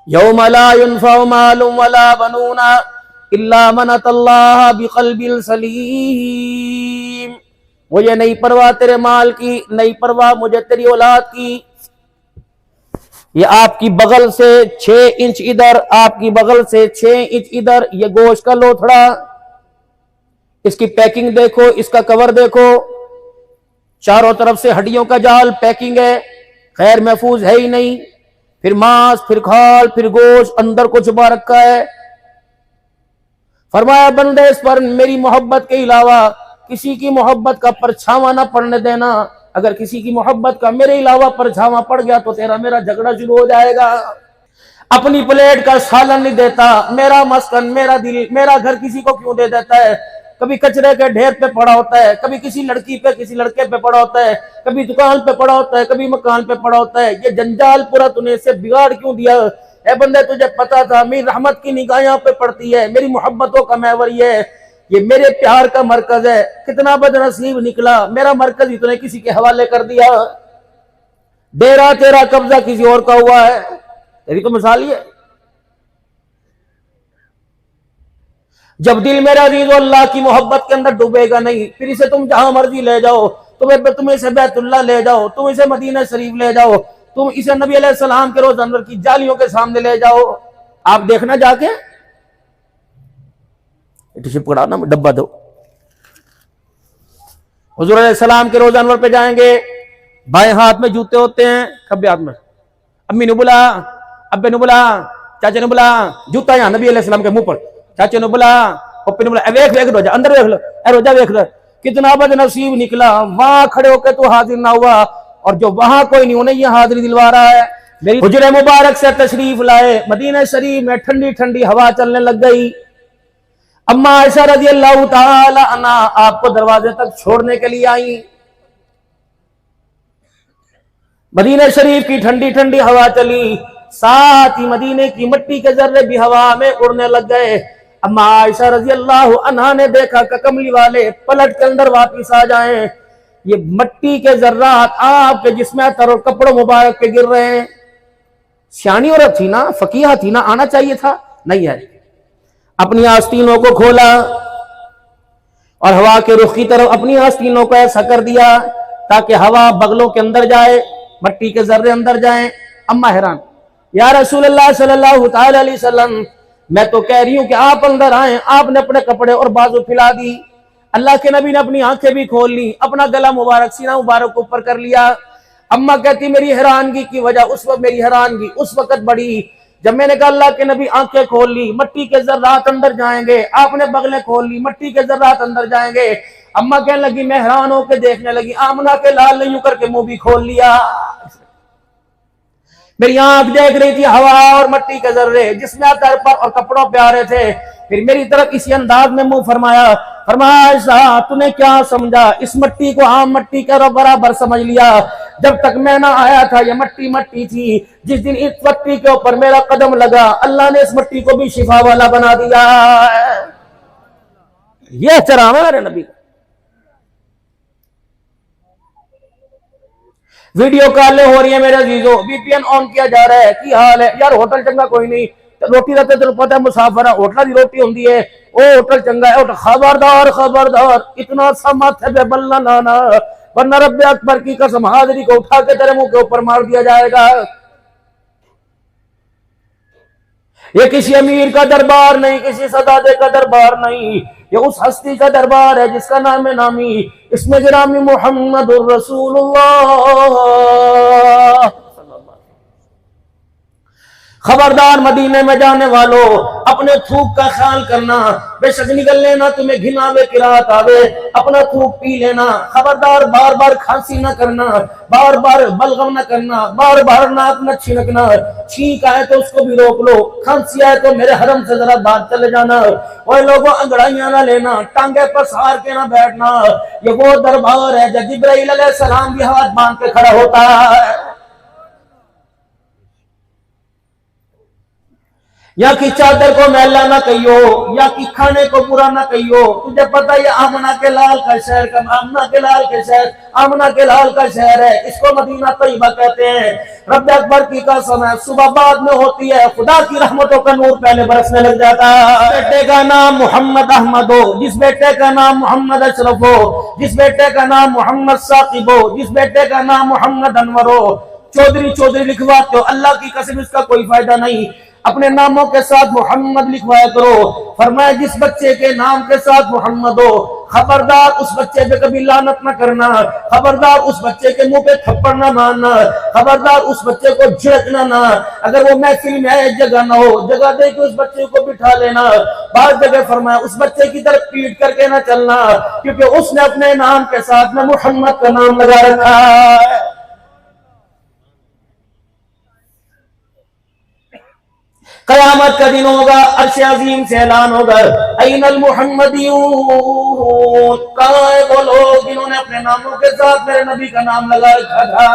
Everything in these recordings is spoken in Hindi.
यौम ला युनफ़उ मालुन वला बनूना इल्ला मन अतल्लाह बिक़ल्बिन सलीम। मुझे नहीं परवाह तेरे माल की, नहीं परवाह मुझे तेरी औलाद की। ये आपकी बगल से 6 इंच इधर, आपकी बगल से 6 इंच इधर, ये गोश्त का लोथड़ा। इसकी पैकिंग देखो, इसका कवर देखो, चारों तरफ से हड्डियों का जाल पैकिंग है, खैर महफूज है ही नहीं। फिर मांस, फिर खाल, फिर गोश्त, अंदर को छुपा रखा है। फरमाया बंदे इस पर मेरी मोहब्बत के अलावा किसी की मोहब्बत का परछावा ना पड़ने देना। अगर किसी की मोहब्बत का मेरे अलावा परछावा पड़ गया तो तेरा मेरा झगड़ा शुरू हो जाएगा। अपनी प्लेट का सालन नहीं देता, मेरा मस्कन, मेरा दिल, मेरा घर किसी को क्यों दे देता है। कभी कचरे के ढेर पे पड़ा होता है, कभी किसी लड़की पे, किसी लड़के पे पड़ा होता है, कभी दुकान पे पड़ा होता है, कभी मकान पे पड़ा होता है। ये जंजाल पूरा तूने इससे बिगाड़ क्यों दिया। ए बंदे तुझे पता था मेरी रहमत की निगाह यहाँ पे पड़ती है, मेरी मोहब्बतों का महवर ये है, ये मेरे प्यार का मरकज है। कितना बदनसीब निकला, मेरा मरकज ही तूने किसी के हवाले कर दिया। डेरा तेरा, कब्जा किसी और का हुआ है। तेरी तो मिसाल ही है। जब दिल मेरा अजीज अल्लाह की मोहब्बत के अंदर डूबेगा नहीं, फिर इसे तुम जहां मर्जी ले जाओ, तुम इसे बैतुल्लाह ले जाओ, तुम इसे मदीना शरीफ ले जाओ, तुम इसे नबी अलैहिस्सलाम के रोज़ अनवर की जालियों के सामने ले जाओ। आप देखना जाके पकड़ा ना, डब्बा दो। हुजूर अलैहिस्सलाम के रोज़ अनवर पे जाएंगे, बाएं हाथ में जूते होते हैं, खब्बे हाथ में। अम्मी ने बुला, अब्बे ने बुला, चाचा ने बुला, जूता यहाँ नबी अलैहिस्सलाम के मुंह पर। चाचे ने बुला, पप्पी ने बुला, वेख वेख रोजा, अंदर वेख लो, रोजा वेख लो। कितना बदनसीब निकला, वहां खड़े होकर तू हाजिर ना हुआ, और जो वहां कोई नहीं उन्हें यह हाजिरी दिलवा रहा है। मेरी हुजरे मुबारक से तशरीफ लाए, मदीना शरीफ में ठंडी ठंडी हवा चलने लग गई। अम्मा आयशा रज़ियल्लाहु ताला अन्हा आपको दरवाजे तक छोड़ने के लिए आई। मदीना शरीफ की ठंडी ठंडी हवा चली, साथ ही मदीने की मिट्टी के जर्रे भी हवा में उड़ने लग गए। अम्मा आयशा रज़ियल्लाहु अन्हा ने देखा कि कमली वाले पलट के अंदर वापिस आ जाएं। ये मिट्टी के जर्रात आपके जिस्म तर और कपड़ों मुबारक पे गिर रहे हैं। सियानी औरत थी ना, फकीहा थी ना, आना चाहिए था, नहीं है। अपनी आस्तीनों को खोला और हवा के रुख की तरफ अपनी आस्तीनों को ऐसा कर दिया ताकि हवा बगलों के अंदर जाए, मिट्टी के जर्रे अंदर जाए। अम्मा हैरान, या रसूल अल्लाह सल्लल्लाहु ताला अलैहि वसल्लम, मैं तो कह रही हूं कि आप अंदर आए। आपने अपने कपड़े और बाजू फैला दी। अल्लाह के नबी ने अपनी आंखें भी खोल ली, अपना गला मुबारक, सीना मुबारक ऊपर कर लिया। अम्मा कहती मेरी हैरानगी की वजह उस वक्त, मेरी हैरानगी उस वक्त बड़ी जब मैंने कहा अल्लाह के नबी आंखें खोल ली, मिट्टी के जर्रात अंदर जाएंगे। आपने बगलें खोल ली, मिट्टी के जर्रात अंदर जाएंगे। अम्मा कहने लगी, मैं हैरान होकर देखने लगी। आमना के लाल नहीं यूं करके मुंह भी खोल लिया। मेरी आंख देख रही थी हवा और मिट्टी के जर्रे जिसमें तर पर और कपड़ों पे आ रहे थे। फिर मेरी तरफ इसी अंदाज में मुंह फरमाया, फरमाया तूने क्या समझा, इस मिट्टी को आम मिट्टी के बराबर समझ लिया। जब तक मैं ना आया था ये मट्टी मट्टी थी। जिस दिन इस मट्टी के ऊपर मेरा कदम लगा, अल्लाह ने इस मट्टी को भी शिफा वाला बना दिया। यह एहतराम है मेरे नबी का। वीडियो कॉलें हो रही है मेरे अजीजों, वीपीएन ऑन किया जा रहा है। की हाल है यार, होटल चंगा कोई नहीं, रोटी रहते तेन पता है मुसाफिर होटल की रोटी होंगी है, वो होटल चंगा है। खबरदार खबरदार, इतना सा माथे पे बल्ला लाना, वरना रब्बे अकबर की कसम हाजिरी को उठा के तेरे मुंह के ऊपर मार दिया जाएगा। ये किसी अमीर का दरबार नहीं, किसी सदादे का दरबार नहीं, ये उस हस्ती का दरबार है जिसका नाम है नामी, इसमें गिरामी मुहम्मदुर रसूलुल्लाह। खबरदार मदीने में जाने वालों, अपने थूक का ख्याल करना। बेशक निकल लेना तुम्हें घिनावे किरात आवे, अपना थूक पी लेना। खबरदार बार बार खांसी न करना, बार बार बलगम न करना, बार बार नाक न छिनकना। छींक आए तो उसको भी रोक लो, खांसी आए तो मेरे हरम से जरा बाहर चले जाना। और लोगों अंगड़ाइयां ना लेना, टांगे पर सहार के ना बैठना। ये वो दरबार है जब जिब्राइल अलैहिस्सलाम भी हाथ बांध के खड़ा होता है। या कि चादर को मैला ना कहियो, या कि खाने को बुरा ना कहियो। तुझे पता है आमना के लाल का शहर का, आमना के लाल के शहर, आमना के लाल का शहर है, इसको मदीना तैयबा कहते हैं। रब अकबर की कसम है, सुबह बाद में होती है, खुदा की रहमतों का नूर पहले बरसने लग जाता है। बेटे का नाम मोहम्मद अहमद हो, जिस बेटे का नाम मोहम्मद अशरफ हो, जिस बेटे का नाम मोहम्मद साकिब हो, जिस बेटे का नाम मोहम्मद अनवर हो, चौधरी चौधरी लिखवाते हो, अल्लाह की कसम इसका कोई फायदा नहीं। अपने नामों के साथ मोहम्मद लिखवाया करो। फरमाया जिस बच्चे के नाम के साथ मोहम्मद हो, खबरदार उस बच्चे पे कभी लानत न करना, खबरदार उस बच्चे के मुंह पे थप्पड़ न मारना, खबरदार उस बच्चे को झिड़कना ना। अगर वो महफिल में है जगह ना हो, जगह दे के उस बच्चे को बिठा लेना। बात जगह फरमाया उस बच्चे की तरफ पीट करके ना चलना, क्योंकि उसने अपने नाम के साथ में मोहम्मद का नाम लगा रखा है। कयामत का दिन होगा, अर्श अजीम से ऐलान होगा, ऐनल मुहम्मदियून, कहाँ है वो लोग जिन्होंने अपने नामों के साथ मेरे नबी का नाम लगा रखा था।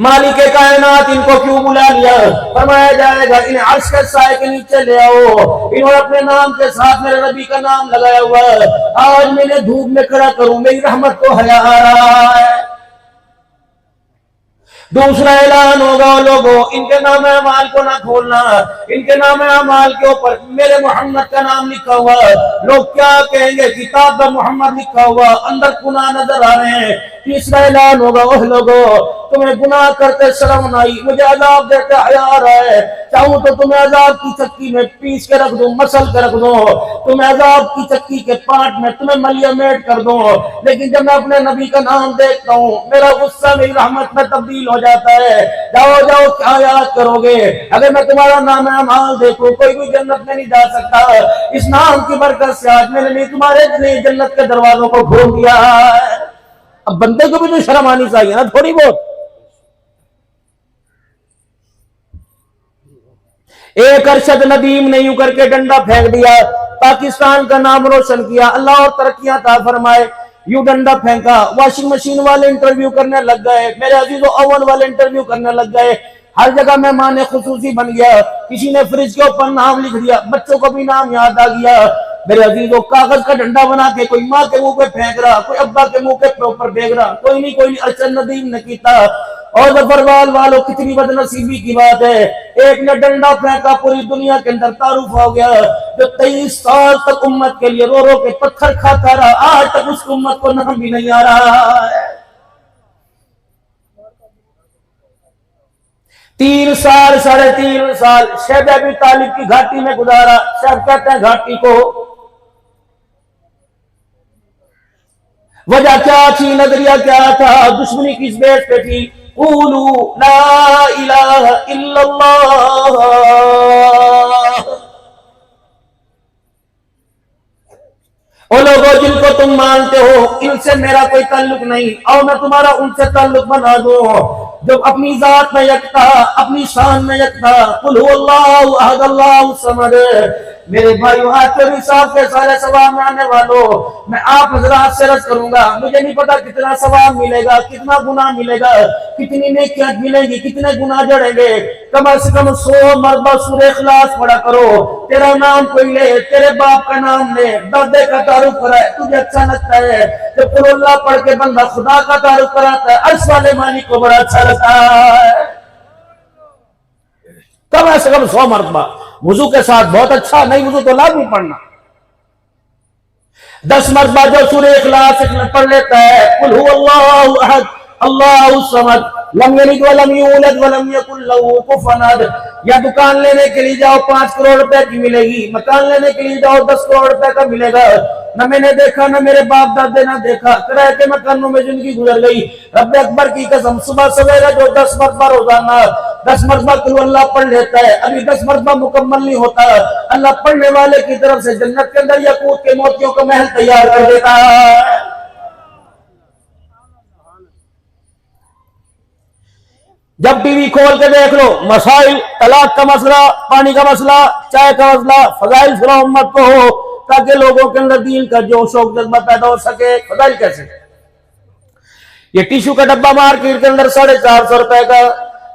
मालिक कायनात इनको क्यों बुला लिया? फरमाया जाएगा इन्हें अर्श के साए के नीचे ले आओ, इन्होंने अपने नाम के साथ मेरे नबी का नाम लगाया हुआ है। आज मैंने धूप में खड़ा करूं, मेरी रहमत को हया आ रहा है। दूसरा ऐलान होगा, लोगों इनके नाम अमाल को ना खोलना, इनके नाम अमाल के ऊपर मेरे मोहम्मद का नाम लिखा हुआ। लोग क्या कहेंगे? किताब में मोहम्मद लिखा हुआ, अंदर गुनाह नजर आ रहे हैं। तीसरा ऐलान होगा, ओह लोगों तुम्हें गुनाह करते शर्म न आई, मुझे अजाब देते हया आ रहा है, चाहूं तो तुम्हें अजाब की चक्की में पीस के रख दूं, मसल के रख दूं, तुम्हें अजाब की चक्की के पाट में तुम्हें मलियामेट कर दूं, लेकिन जब मैं अपने नबी का नाम देखता हूं मेरा गुस्सा मेरी रहमत में तब्दील हो जाता है। जाओ जाओ क्या याद करोगे? अगर मैं तुम्हारा नाम अमाल देखूं, कोई भी जन्नत में नहीं जा सकता। इस नाम की बरकत से आज मैंने नहीं तुम्हारे लिए जन्नत के दरवाजों को खोल दिया है। अब बंदे को भी तो शर्म आनी चाहिए ना थोड़ी बहुत। एक अरशद नदीम ने यूं करके डंडा फेंक दिया, पाकिस्तान का नाम रोशन किया, अल्लाह और तरक्कियां ता फरमाए। यूं डंडा फेंका, वॉशिंग मशीन वाले इंटरव्यू करने लग गए, मेरे अजीजों ओवन वाले इंटरव्यू करने लग गए, हर जगह मेहमान खुसूसी बन गया। किसी ने फ्रिज के ऊपर नाम लिख दिया, बच्चों को भी नाम याद आ गया। मेरे अजीजों कागज का डंडा बना के कोई माँ के मुंह पे फेंक रहा, कोई अब्बा के मुंह के ऊपर फेंक रहा, कोई नहीं अरशद नदीम ने कीता। और जफरवाल वालों कितनी बदनसीबी की बात है, एक ने डंडा फेंका, पूरी दुनिया के अंदर तारुफ हो गया। जो 23 साल तक उम्मत के लिए रो रो के पत्थर खाता रहा, आज तक उस उम्मत को नाम भी नहीं आ रहा है। 3 साल 3.5 साल शैब अबी तालिब की घाटी में गुजारा। शैब कहते हैं घाटी को, वजह क्या थी, नजरिया क्या था, दुश्मनी किस बेस पे थी? क़ूलू ला इलाहा इल्लल्लाह, ओ लोगों जिनको तुम मानते हो इनसे मेरा कोई ताल्लुक नहीं, और मैं तुम्हारा उनसे ताल्लुक बना दूं। जो अपनी जात में यकता, अपनी शान में यकता, कुल हुवल्लाहु अहद अल्लाहु समद। मेरे भाइयों आखिर हिसाब के सारे सवाब में आने वालों, मैं आप हजरात से अर्ज करूंगा, मुझे नहीं पता कितना सवाब मिलेगा, कितना गुनाह मिलेगा, कितनी नेकियां मिलेंगी, कितने गुनाह जड़ेंगे। कम से कम 100 मरतबा सूरह इखलास पढ़ा करो। तेरा नाम कोई ले, तेरे बाप का नाम ले, दादे का तारुफ कराए, तुझे अच्छा लगता है। जब कुल अल्लाह पढ़ के बंदा खुदा का तारुफ कराता है, अर्श वाले मालिक को बड़ा अच्छा लगता है। कम से कम 100 मरतबा वुजू के साथ, बहुत अच्छा, नहीं वुजू तो लाजमी पढ़ना। 10 मरतबा जो सूरह इखलास पढ़ लेता है, कुल हुवल्लाहु अहद अल्लाहु समद लम यलिद वलम यूलद वलम यकुल लहू कुफुवन अहद। या दुकान लेने के लिए जाओ 5 करोड़ रुपए की मिलेगी, मकान लेने के लिए जाओ 10 करोड़ रुपए का मिलेगा। न मैंने देखा, न मेरे बाप दादे ने देखा, किराए के मकानों में जिंदगी गुजर गई। रब अकबर की कसम, सुबह सवेरा जो 10 मरतबा रोजाना 10 मरतबा कुल अल्लाह पढ़ लेता है, अभी 10 मरतबा मुकम्मल नहीं होता, अल्लाह पढ़ने वाले की तरफ से जन्नत के अंदर याकूत के मोतियों का महल तैयार कर देता है। जब टीवी खोल के देख लो, मसाइल, तलाक का मसला, पानी का मसला, चाय का मसला, फजाइल सुनाओ उम्मत को हो, ताकि लोगों के अंदर दीन का जो शौक जज्बा पैदा हो सके। फजाइल कैसे? ये टिश्यू का डब्बा मार्केट के अंदर 450 रुपए का,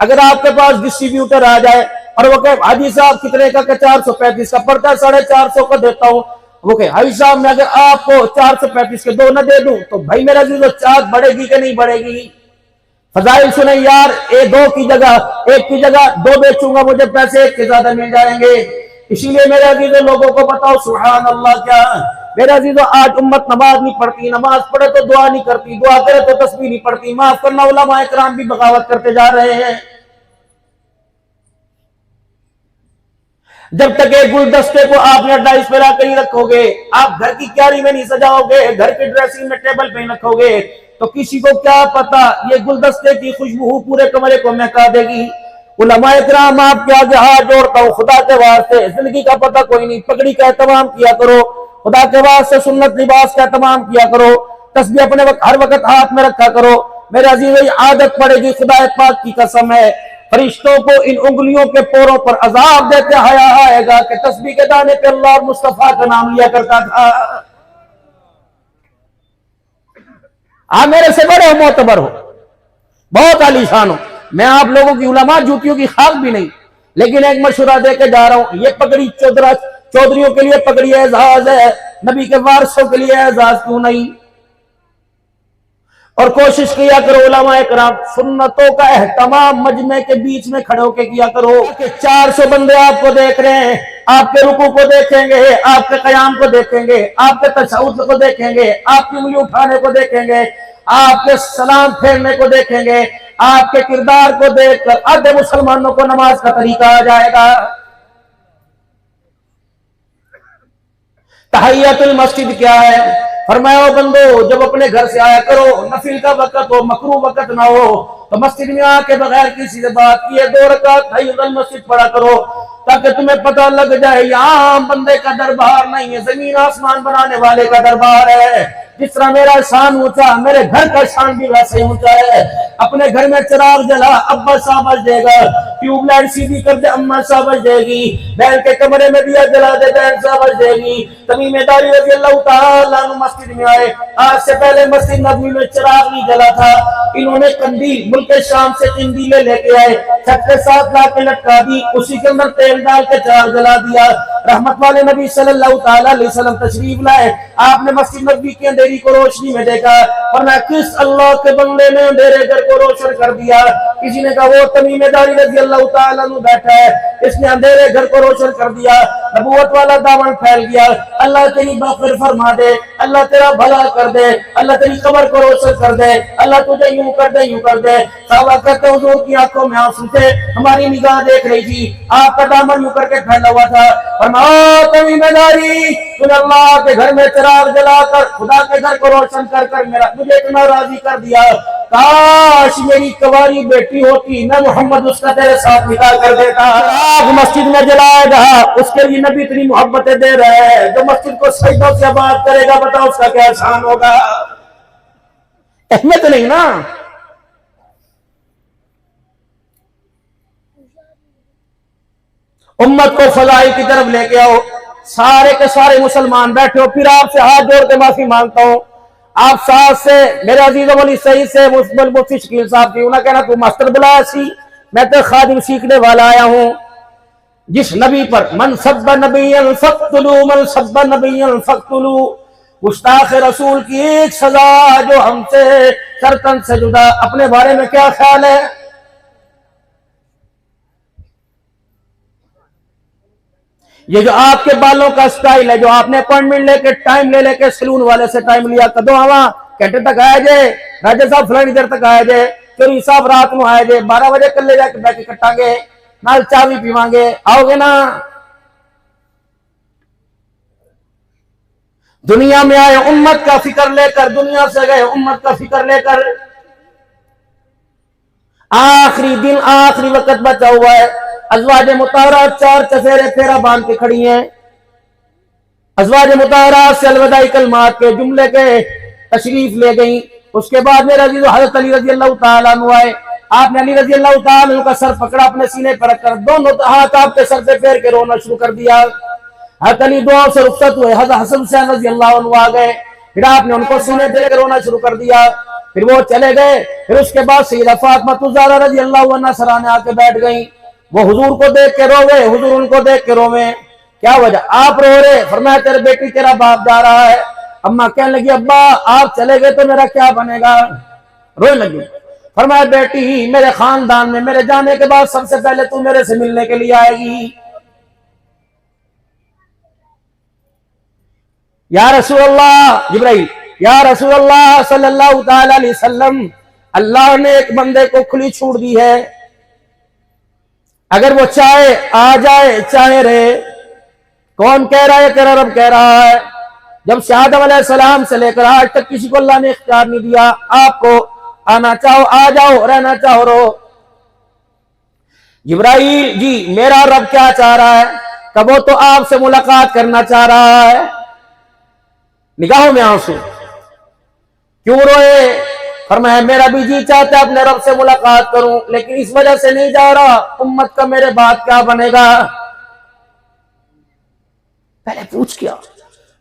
अगर आपके पास डिस्ट्रीब्यूटर आ जाए और वो कहे हाजी साहब कितने का 435 का पड़ता है, 450 का देता हूं, वो कहे हाजी साहब मैं अगर आपको 435 के 2 न दे दूं तो भाई मेरा जी चार्ज बढ़ेगी कि नहीं बढ़ेगी? फजाइल सुने यार, दो की जगह एक की जगह 2 बेचूंगा, मुझे पैसे एक के ज्यादा मिल जाएंगे। इसीलिए मेरे अजीज लोगों को बताओ सुभान अल्लाह क्या मेरा अजीज, आज उम्मत नमाज नहीं पढ़ती, नमाज पढ़े तो दुआ नहीं करती, दुआ करे तो तस्बीह नहीं पढ़ती। माफ करना उलमाए किराम भी बगावत करते जा रहे हैं। जब तक एक गुलदस्ते को आपने डाइस पे लाकर ही रखोगे, आप घर की क्यारी में नहीं सजाओगे, घर की ड्रेसिंग में टेबल पे रखोगे, तो किसी को क्या पता ये गुलदस्ते की खुशबू पूरे कमरे को महका देगी। उलमाए किराम आपके आगे हाथ जोड़ता हूं, खुदा के वास्ते जिंदगी का पता कोई नहीं, पगड़ी का एहतमाम किया करो, खुदा के वास्ते सुन्नत लिबास का एहतमाम किया करो, तस्बीह अपने हर वक्त हाथ में रखा करो। मेरे अजीज आदत पड़ेगी, खुदा पाक की कसम है, फरिश्तों को इन उंगलियों के पोरों पर अजाब देते हया आएगा कि तस्बीह के दाने पे अल्लाह और मुस्तफा का नाम लिया करता था। आप मेरे से बड़े हो, मोतबर हो, बहुत आलीशान हो, मैं आप लोगों की उलमा जूतियों की खाक भी नहीं, लेकिन एक मशुरा देके जा रहा हूं, ये पगड़ी चौधरियों के लिए पगड़ी एजाज है, नबी के वारसों के लिए एजाज क्यों नहीं? और कोशिश किया करो उलमा इकराम सुन्नतों का एहतमाम मजमे के बीच में खड़े होकर किया करो कि 400 बंदे आपको देख रहे हैं, आपके रुकू को देखेंगे, आपके कयाम को देखेंगे, आपके तशहुद को देखेंगे, आपकी उंगली उठाने को देखेंगे, आपके सलाम फेरने को देखेंगे, आपके किरदार को देखकर आधे मुसलमानों को नमाज का तरीका आ जाएगा। तहियतुल मस्जिद क्या है? फरमाया बंदो जब अपने घर से आया करो, नफिल का वक्त हो, मकरू वक्त ना हो, तो मस्जिद में आके बगैर किसी से बात किए 2 रकात तहियतुल मस्जिद पढ़ा करो, ताकि तुम्हें पता लग जाए यहाँ बंदे का दरबार नहीं है, जमीन आसमान बनाने वाले का दरबार है। जिस तरह मेरा शान ऊंचा, मेरे घर का शान भी वैसे ही ऊंचा है। अपने घर में चिराग जला, अब्बा साहब देगा, ट्यूबलाइट सीधी कर दे, अम्मा साहब देगी, बहन के कमरे में दिया जला दे, बहन साहब देगी। तमीमेदारी रज़ी अल्लाह तआला अन्हु मस्जिद में आए, आज से पहले मस्जिद नबवी में चिराग नहीं जला था, इन्होंने कंदील मुल्क शाम से कंदीलें लेके आए, छत के साथ ला के लटका दी, उसी के अंदर तेल डाल के चिराग जला दिया। रहमत वाले नबी सल्लल्लाहु तआला अलैहि वसल्लम तशरीफ लाए, आपने मस्जिद नबवी के अंधेरी को रोशनी में देखा, वरना किस अल्लाह के बंदे ने अंधेरे घर को रोशन कर दिया? किसी ने कहा वो तमीमेदारी रज़ी अल्लाह तआला अन्हु बैठा है, इसने अंधेरे घर को रोशन कर दिया, नबूवत वाला दामन फैल गया। अल्लाह तेरी मग़फ़िरत फरमा दे, अल्लाह तेरा भला कर दे, अल्लाह तेरी कब्र को रोशन कर दे, अल्लाह तुझे यूं कर दे, यूं कर दे। साहबा कहते हैं हुजूर की आंखों में आंसू थे, हमारी निगाह देख रही थी, आपका दामन यूं करके फैला हुआ था। फरमाया तमीमेदारी तूने अल्लाह के घर में चिराग जलाकर खुदा के घर को रोशन कर कर मुझे इतना राजी कर दिया, काश मेरी कवारी बेटी होती, मैं मोहम्मद उसका तेरे साथ निकाह कर देता। चिराग मस्जिद में जलाएगा, उसके लिए नबी इतनी मोहब्बतें दे रहे हैं, जो मस्जिद को सजदों से आबाद करेगा, बताओ उसका क्या एहसान होगा? अहमियत नहीं ना। उम्मत को फजाइल की तरफ लेके आओ, सारे के सारे मुसलमान बैठे हो, फिर आपसे हाथ जोड़ के माफी मांगता हूं। आप साथ से मेरे अजीजों वाली सही से मुफ्ती शकील साहब की उन्हें कहना तू मास्टर बुलाया सी, मैं तो खादिम सीखने वाला आया हूं। जिस नबी पर मन सब्बा नबिय्यन फक्तुलू, मन सब्बा नबिय्यन फक्तुलू, गुस्ताख रसूल की एक सजा जो हमसे सरतन से जुदा। अपने बारे में क्या ख्याल है? ये जो आपके बालों का स्टाइल है, जो आपने अपॉइंटमेंट लेके टाइम ले लेके सैलून वाले से टाइम लिया, कदों आवा घंटे तक आया जे, राजा साहब फलानी देर तक आया जे, चोरी साहब रात में आया जे, 12 बजे कल ले जाके बैठ के कटांगे, नाल चाय भी पीवांगे, आओगे ना? दुनिया में आए उम्मत का फिक्र लेकर, दुनिया से गए उम्मत का फिक्र लेकर। आखिरी दिन, आखिरी वक्त बचा हुआ है, अज़वाज मुताहरा 4 चफेरे फेरा बांध के खड़ी हैं। अज़वाज मुताहरा से अलविदाई कलमात के जुमले के तशरीफ ले गई। उसके बाद मेरा अजीज हज़रत अली रज़ी अल्लाह तआला अन्हु आए, आपने अली रज़ी अल्लाह तआला अन्हु का सर पकड़ा, अपने सीने पर रखकर दोनों हाथ आपके सर पे फेर के रोना शुरू कर दिया। हज़रत अली दुआ से रुखसत हुए, हज़रत हसन हुसैन रज़ी अल्लाह अन्हु आ गए, फिर आपने उनको सीने पे रोना शुरू कर दिया। फिर वो चले गए। फिर उसके बाद सैयदा फातिमा ज़हरा रज़ी अल्लाह अन्हा सराने आके बैठ गई। वो हुजूर को देख के रोवे, हुजूर उनको देख के रोवे। क्या वजह? आप रो रहे? फरमाया तेरे बेटी तेरा बाप जा रहा है। अम्मा कहने लगी अब्बा आप चले गए तो मेरा क्या बनेगा? रोने लगी। फरमाया बेटी मेरे खानदान में मेरे जाने के बाद सबसे पहले तू मेरे से मिलने के लिए आएगी। या रसूल अल्लाह, जिब्राइल, या रसूल अल्लाह सल्लल्लाहु तआला अलैहि वसल्लम, अल्लाह ने एक बंदे को खुली छूट दी है, अगर वो चाहे आ जाए चाहे रहे। कौन कह रहा है? तेरा रब कह रहा है। जब से आदम अलैहिस्सलाम से लेकर आज तक किसी को अल्लाह ने इख्तियार नहीं दिया। आपको आना चाहो आ जाओ, रहना चाहो रहो। जिब्राइल जी मेरा रब क्या चाह रहा है? कब वो तो आपसे मुलाकात करना चाह रहा है। निगाहों में आंसू। क्यों रोए? फरमाया मेरा भी जी चाहता है अपने रब से मुलाकात करूं, लेकिन इस वजह से नहीं जा रहा, उम्मत का मेरे बाद क्या बनेगा। पहले पूछ क्या?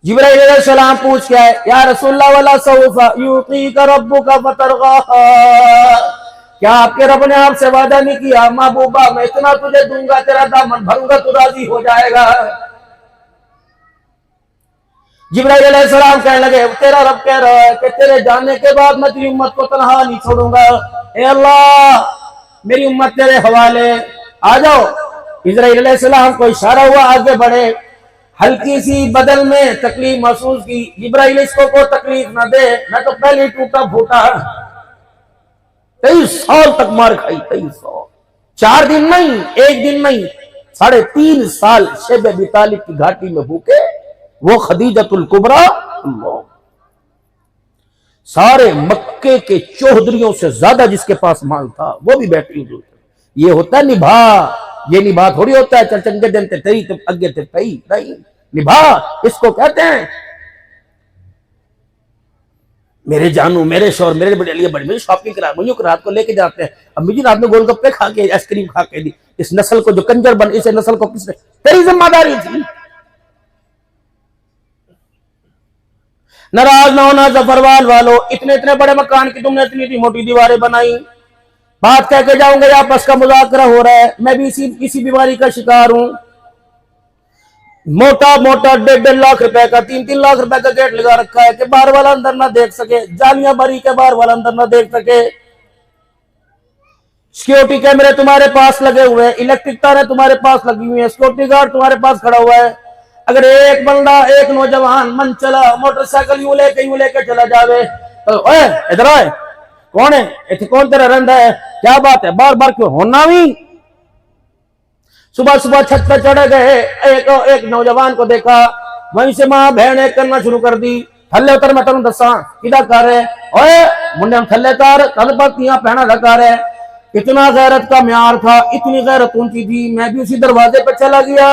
जिब्राइल अलैहिस्सलाम पूछ क्या है? या रसूलल्लाह वला सौफा युतीका रब्बुका फतरगा, क्या आपके रब ने आपसे वादा नहीं किया महबूबा मैं इतना तुझे दूंगा, तेरा दामन भरूंगा, तू राजी हो जाएगा। जिब्राइल अलैहिस्सलाम कहने लगे तेरा रब कह रहा है कि तेरे जाने के बाद मैं तेरी उम्मत को तन्हा नहीं छोड़ूंगा। ए अल्लाह मेरी उम्मत तेरे हवाले, आ जाओ। इस्राइल अलैहिस्सलाम को इशारा हुआ आगे बढ़े। हल्की सी बदल में तकलीफ महसूस की। जिब्राइल इसको कोई तकलीफ ना दे, मैं तो पहले ही टूटा फूटा। 23 साल तक मार खाई। 23 साल, 4 दिन नहीं, 1 दिन नहीं, 3.5 साल शेब अबी तालिब की घाटी में भूखे। वो खदीजतुल कुबरा सारे मक्के के चौधरियों से ज्यादा जिसके पास माल था वो भी बैठी हुई। ये होता है निभा, ये निभा थोड़ी होता है चल चंगे दिन ते तई ते अगे ते तई, नहीं, निभा इसको कहते हैं। मेरे जानू मेरे शोर मेरे बड़े लिए बड़ी शॉपिंग करा, मुझे रात को लेके जाते हैं। अब मुझे रात में गोलगप्पे खा के आइसक्रीम खा के दी। इस नस्ल को जो कंजर बन, इस नस्ल को किसने, तेरी जिम्मेदारी थी। नाराज ना होना जफरवाल वालों, इतने इतने बड़े मकान की तुमने इतनी इतनी मोटी दीवारें बनाई। बात कह के जाऊंगे आपस का मुजाकरा हो रहा है, मैं भी इसी बीमारी का शिकार हूं। मोटा मोटा 1.5 लाख रुपए का 3-3 लाख रुपए का गेट लगा रखा है कि बाहर वाला अंदर ना देख सके, जालियां भरी के बाहर वाला अंदर ना देख सके। सिक्योरिटी कैमरे तुम्हारे पास लगे हुए हैं, इलेक्ट्रिक तारें तुम्हारे पास लगी हुई है, सिक्योरिटी गार्ड तुम्हारे पास खड़ा हुआ है। अगर एक बंदा एक नौजवान मन चला मोटरसाइकिल यूं लेके चला जावे तो इधर आए, कौन है इतने, कौन तेरा रंधा है, क्या बात है, बार बार क्यों होना भी। सुबह सुबह छत पर चढ़े गए, एक नौजवान को देखा, वहीं से मां बहन करना शुरू कर दी। थल्ले उतर मैं तेन दसा किदा कर रहे, ओए मुंडे थल्ले तार तन पर तियां पहना लगा रहे। इतना गैरत का म्यार था, इतनी गैरत ऊंची थी। मैं भी उसी दरवाजे पर चला गया।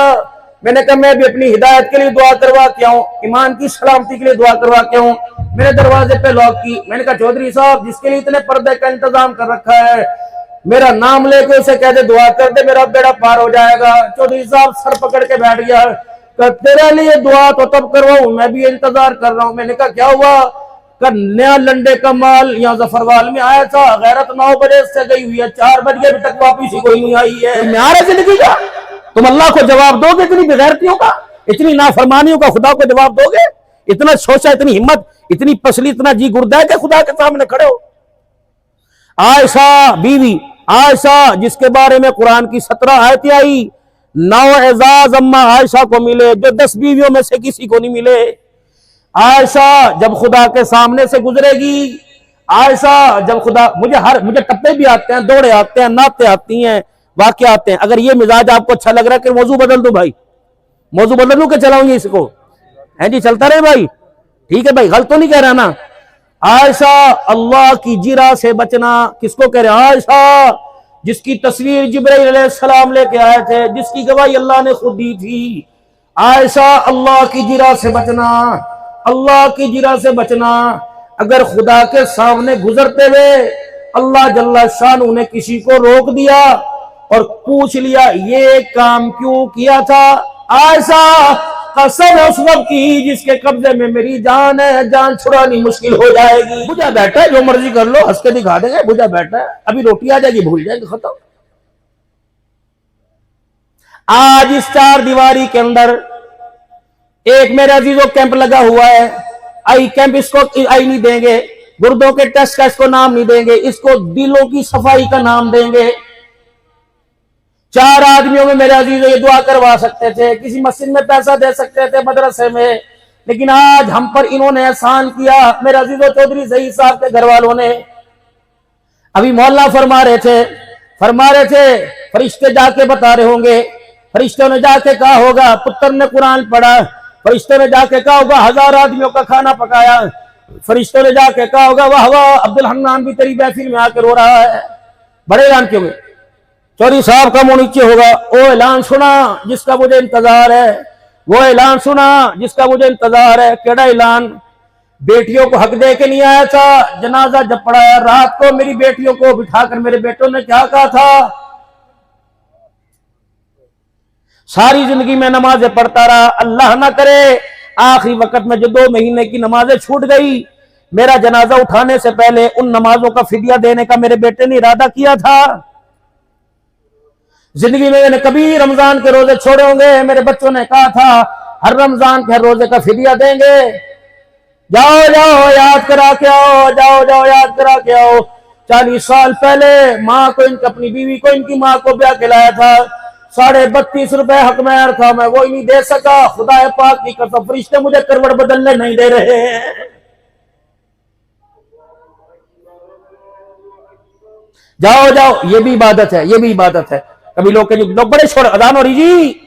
मैंने कहा मैं भी अपनी हिदायत के लिए दुआ करवा के आऊं, ईमान की सलामती के लिए दुआ करवा के आऊं। मेरे दरवाजे पे लॉक की। मैंने कहा चौधरी साहब जिसके लिए इतने पर्दे का इंतजाम कर रखा है, मेरा नाम लेके उसे कह दे दुआ कर दे, मेरा बेड़ा पार हो जाएगा। चौधरी साहब सर पकड़ के बैठ गया। तेरे लिए दुआ तो तब करवाऊं, मैं भी इंतजार कर रहा हूं। मैंने कहा क्या हुआ? नया लंडे का माल यहाँ जफरवाल में आया था, गैरत 9 बजे से गई हुई है, 4 बजे अभी तक वापिस ही कोई नहीं आई है। म्यार जिंदगी का तुम अल्लाह को जवाब दोगे? इतनी बेगैरतियों का, इतनी नाफरमानियों का खुदा को जवाब दोगे? इतना सोचा, इतनी हिम्मत, इतनी पसली, इतना जी गुर्दा है कि खुदा के सामने खड़े हो। आयशा बीवी, आयशा जिसके बारे में कुरान की 17 आयतें आई, 9 एजाज अम्मा आयशा को मिले जो 10 बीवियों में से किसी को नहीं मिले। आयशा जब खुदा के सामने से गुजरेगी, आयशा जब खुदा, मुझे टप्पे भी आते हैं, दौड़े आते हैं, नाते आती हैं, वाक्य आते हैं। अगर ये मिजाज आपको अच्छा लग रहा है कि मौजू बदल दो भाई, मौजू बदल दू के चलाऊंगी इसको, है जी, चलता रहे भाई, ठीक है भाई, गलत तो नहीं कह रहा ना। आयशा अल्लाह की जिरा से बचना किसको कह रहे हैं? आयशा जिसकी तस्वीर जिब्राइल अलैहिस्सलाम लेके आए थे, जिसकी गवाही अल्लाह ने खुद दी थी। आयशा अल्लाह की जिरा से बचना, अल्लाह की जिरा से बचना। अगर खुदा के सामने गुजरते हुए अल्लाह जल्ला शान ने किसी को रोक दिया और पूछ लिया ये काम क्यों किया था, आयशा कसम उस वक्त की जिसके कब्जे में मेरी जान है, जान छुड़ानी मुश्किल हो जाएगी। बुझा बैठा है, जो मर्जी कर लो, हंस के दिखा देंगे, बुझा बैठा है, अभी रोटी आ जाएगी, भूल जाएंगे, खत्म। आज इस चार दीवारी के अंदर एक मेरे अजीजों कैंप लगा हुआ है। आई कैंप, इसको आई नहीं देंगे, गुर्दों के टेस्ट का इसको नाम नहीं देंगे, इसको दिलों की सफाई का नाम देंगे। 4 आदमियों में मेरे अजीजों ये दुआ करवा सकते थे, किसी मस्जिद में पैसा दे सकते थे, मदरसे में, लेकिन आज हम पर इन्होंने एहसान किया। मेरे अजीजों चौधरी सईद साहब के घर वालों ने अभी मोहल्ला फरमा रहे थे, फरिश्ते जाके बता रहे होंगे, फरिश्तों ने जाके कहा होगा, पुत्र ने कुरान पढ़ा, फरिश्तों ने जाके कहा होगा 1000 आदमियों का खाना पकाया, फरिश्तों ने जाके कहा होगा वाह वाह अब्दुल हन्नान भी तेरी महफिल में आकर रो रहा है। बड़े ऐलान क्यों में चौधरी साहब का मुंह नीचे होगा, वो ऐलान सुना जिसका मुझे इंतजार है, वो ऐलान सुना जिसका मुझे इंतजार है। केड़ा ऐलान? बेटियों को हक दे के नहीं आया था, जनाजा जब पढ़ाया रात को मेरी बेटियों को बिठाकर मेरे बेटों ने क्या कहा था, सारी जिंदगी में नमाजें पढ़ता रहा, अल्लाह ना करे आखिरी वक्त में जो 2 महीने की नमाजें छूट गई, मेरा जनाजा उठाने से पहले उन नमाजों का फिदिया देने का मेरे बेटे ने इरादा किया था। जिंदगी में मैंने कभी रमजान के रोजे छोड़े होंगे, मेरे बच्चों ने कहा था हर रमजान के हर रोजे का फिदिया देंगे। जाओ जाओ याद करा के आओ, जाओ जाओ याद करा के आओ। 40 साल पहले माँ को, इनकी अपनी बीवी को, इनकी माँ को ब्याह के लाया था, 32.5 रुपए हक में था, मैं वो ही नहीं दे सका। खुदा पाक की कसम, फरिश्ते मुझे करवट बदलने नहीं दे रहे हैं। जाओ जाओ, ये भी इबादत है, ये भी इबादत है। कभी लोग बड़े छोड़, अजान हो रही जी,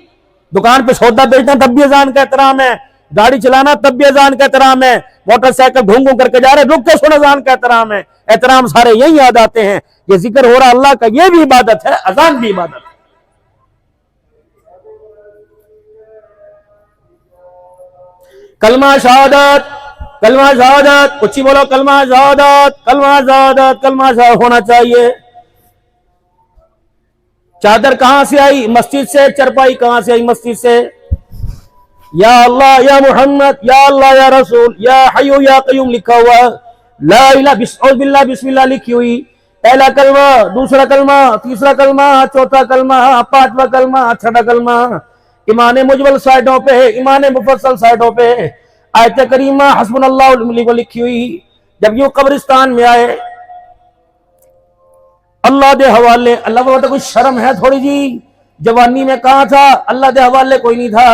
दुकान पे सौदा बेचना तब भी अजान का एहतराम है, गाड़ी चलाना तब भी अजान का एहतराम है, मोटरसाइकिल घूम घूम करके जा रहे रुक के सुन, अजान का एहतराम है। एहतराम सारे यही याद आते हैं, ये जिक्र हो रहा अल्लाह का, ये भी इबादत है, अजान भी इबादत है। कलमा शहादत, कलमा शहादत, कुछ ही बोलो, कलमा शहादत, कलमा शहादत, कलमा शहादत होना चाहिए। चादर कहां से आई? मस्जिद से। चरपाई कहां से आई? मस्जिद से। या अल्लाह या मोहम्मद, या अल्लाह या रसूल, या हय्यू या कय्यूम लिखा हुआ, ला इलाहा बिस्मिल्लाह बिस्मिल्लाह लिखी हुई। पहला कलमा, दूसरा कलमा, तीसरा कलमा, चौथा कलमा, 5वां कलमा, 6वां कलमा। ईमान मुजमल साइडों पे, ईमान मुफस्सल साइडों पे आयत करीमा हस्बुनल्लाहु व निअल वकील लिखी हुई। जब यूं कब्रिस्तान में आए, अल्लाह दे हवाले, अल्लाह को तो कुछ शर्म है थोड़ी जी, जवानी में कहा था अल्लाह दे हवाले कोई नहीं था।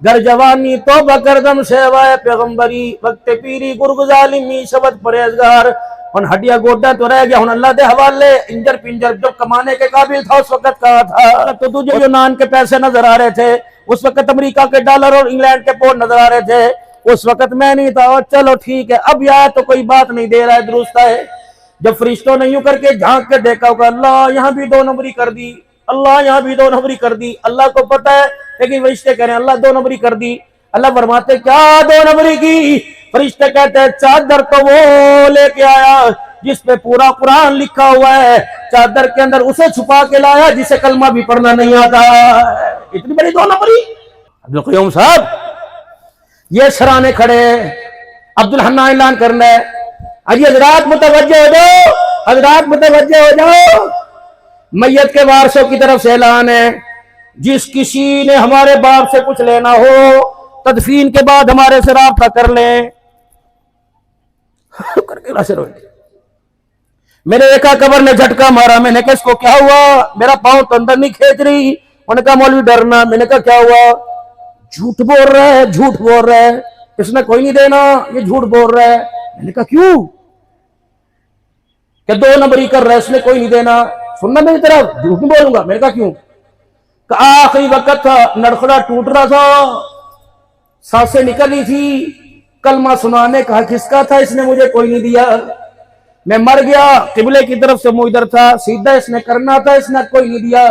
घर जवानी तो बकरदम सेवाए पैगंबरी, वक्त पीरी गुरगुजालिमी शब्द परहेजगार, और हड्डिया गोड्डा तो रह गया, हूं अल्लाह दे हवाले। इंजर पिंजर जो कमाने के काबिल था उस वक्त कहा था, तो तुझे जो नान के पैसे नजर आ रहे थे उस वक्त, अमेरिका के डॉलर और इंग्लैंड के पोर्ट नजर आ रहे थे उस वक्त, मैं नहीं था। और चलो ठीक है, अब यार तो कोई बात नहीं दे रहा है, दुरुस्त है। जब फरिश्तों ने यूं करके झांक के देखा होगा, अल्लाह यहाँ भी 2 नंबरी कर दी, अल्लाह यहाँ भी 2 नंबरी कर दी। अल्लाह को पता है, लेकिन फरिश्ते कह रहे हैं अल्लाह 2 नंबरी कर दी। अल्लाह फरमाते क्या 2 नंबरी की? फरिश्ते कहते हैं चादर तो वो लेके आया जिसपे पूरा कुरान लिखा हुआ है, चादर के अंदर उसे छुपा के लाया जिसे कलमा भी पढ़ना नहीं आता। इतनी बड़ी 2 नंबरी। अब्दुल कय्यूम साहब ये सराहने खड़े, अब्दुल हन्नान ऐलान करना है। अजी हजरात मुतवज्जे हो जाओ, हजरात मुतवज्जे हो जाओ। मैयत के वारसों की तरफ से ऐलान है, जिस किसी ने हमारे बाप से कुछ लेना हो तदफीन के बाद हमारे से राब्ता कर ले। करके लाशें रोए। मैंने देखा कब्र ने झटका मारा, मैंने कहा इसको क्या हुआ? मेरा पांव तो अंदर नहीं खींच रही। उन्होंने कहा मौलवी डरना। मैंने कहा क्या हुआ? झूठ बोल रहा है, झूठ बोल रहा है, इसने कोई नहीं देना, ये झूठ बोल रहा है। मैंने कहा क्यों? क्या 2 नंबरी कर रहा है, इसने कोई नहीं देना। सुनना मेरी तरफ, झूठ नहीं बोलूंगा। मैंने कहा क्यों? आखिरी वक्त था, नड़खड़ा टूट रहा था, सांसें निकली थी, कलमा सुनाने का किसका था, इसने मुझे कोई नहीं दिया। मैं मर गया, किबले की तरफ से मुंह इधर था, सीधा इसने करना था, इसने कोई नहीं दिया।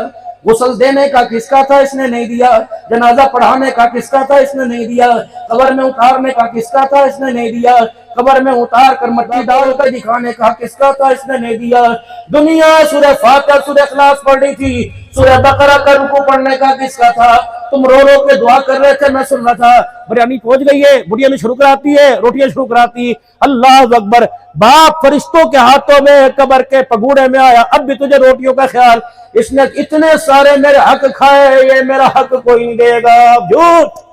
गुस्ल देने का किसका था, इसने नहीं दिया। जनाजा पढ़ाने का किसका था, इसने नहीं दिया। कब्र में उतारने का किसका था, इसने नहीं दिया। कब्र में उतार कर मट्टी डाल कर दिखाने का किसका था, इसने नहीं दिया। दुनिया सूरह फातिहा सूरह इखलास पढ़ रही थी, सूरह बकरा का रुकू पढ़ने का किसका था, तुम रो रो के दुआ कर रहे थे, मैं सुन रहा था। बिरयानी पहुंच गई है, बुढ़िया ने शुरू कराती है, रोटियां शुरू कराती। अल्लाह अकबर, बाप फरिश्तों के हाथों में कब्र के पगूड़े में आया, अब भी तुझे रोटियों का ख्याल, इसने इतने सारे मेरे हक खाए, ये मेरा हक कोई नहीं देगा। झूठ।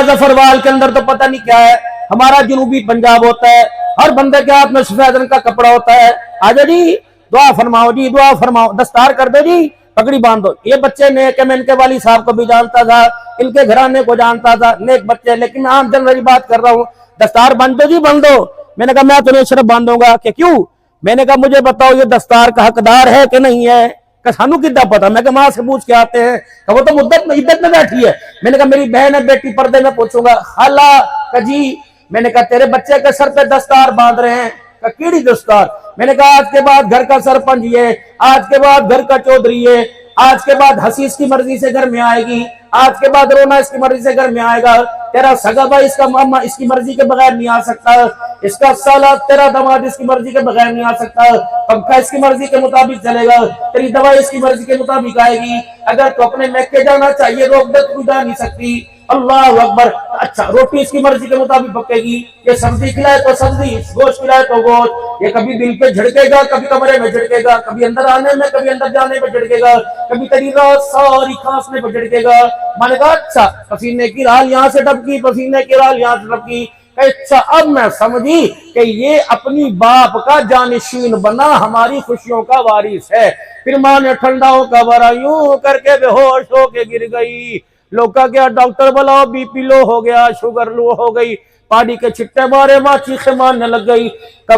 जफरवाल के अंदर तो पता नहीं क्या है, हमारा जनूबी पंजाब होता है, हर बंदे के हाथ में सफेद रंग का कपड़ा होता है। आजा जी, दुआ फरमाओ जी, दुआ फरमाओ, दस्तार कर दो जी, पगड़ी बांध दो। ये बच्चे नेक है, मैं इनके वाली साहब को भी जानता था, इनके घराने को जानता था, नेक बच्चे, लेकिन मैं आम जनरली बात कर रहा हूँ। दस्तार बांध दो जी, बांध दो। मैंने कहा मैं तुम्हें सिर्फ बांधूंगा कि क्यों? मैंने कहा मुझे बताओ ये दस्तार का हकदार है कि नहीं है? सानू कितना पता? मैं मां से पूछ के आते हैं, वो तो मुद्दत में इद्दत में बैठी है। मैंने कहा मेरी बहन है, बेटी पर्दे में पूछूंगा। खाला कजी, मैंने कहा तेरे बच्चे के सर पे दस्तार बांध रहे हैं। कीड़ी दस्तार? मैंने कहा आज के बाद घर का सरपंच ये, आज के बाद घर का चौधरी ये, आज के बाद हंसी इसकी मर्जी से घर में आएगी, आज के बाद रोना इसकी मर्जी से घर में आएगा, तेरा सगा भाई इसका मामा इसकी मर्जी के बगैर नहीं आ सकता, इसका साला तेरा दामाद इसकी मर्जी के बगैर नहीं आ सकता, पंखा इसकी मर्जी के मुताबिक चलेगा, तेरी दवाई इसकी मर्जी के मुताबिक आएगी। अगर तो अपने मैके जाना चाहिए, रोक दे तू जा नहीं सकती। अल्लाह अकबर। अच्छा, रोटी इसकी मर्जी के मुताबिक पकेगी, ये सब्जी खिलाए तो सब्जी, गोश्त खिलाए तो गोश्त, ये कभी दिल पे झड़केगा, कभी कमरे में झड़केगा, कभी अंदर आने में, कभी अंदर जाने में झड़केगा, कभी तेरी रात सारी खांसने में झड़केगा। मैंने कहा अच्छा, पसीने की राल यहाँ से टपकी, पसीने की राल यहाँ से टपकी। अच्छा, अब मैं समझी कि ये अपनी बाप का जानिशीन बना, हमारी खुशियों का वारिस है। फिर माँ ने ठंडा होकर भरा, यूं करके बेहोश होके गिर गई। लोग का क्या, डॉक्टर बुलाओ, बीपी लो हो गया, शुगर लो हो गई, पानी के छिट्टे मारे, माँ चीखे मारने लग गई।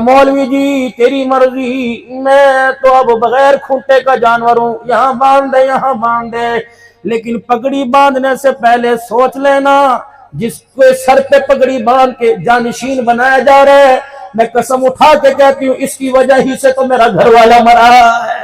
मौलवी जी तेरी मर्जी, मैं तो अब बगैर खूंटे का जानवर हूँ, यहाँ बांध दे, यहाँ बांध दे, लेकिन पगड़ी बांधने से पहले सोच लेना, जिसको सर पे पगड़ी बांध के जानशीन बनाया जा रहा है, मैं कसम उठा के कहती हूँ इसकी वजह ही से तो मेरा घर वाला मरा है।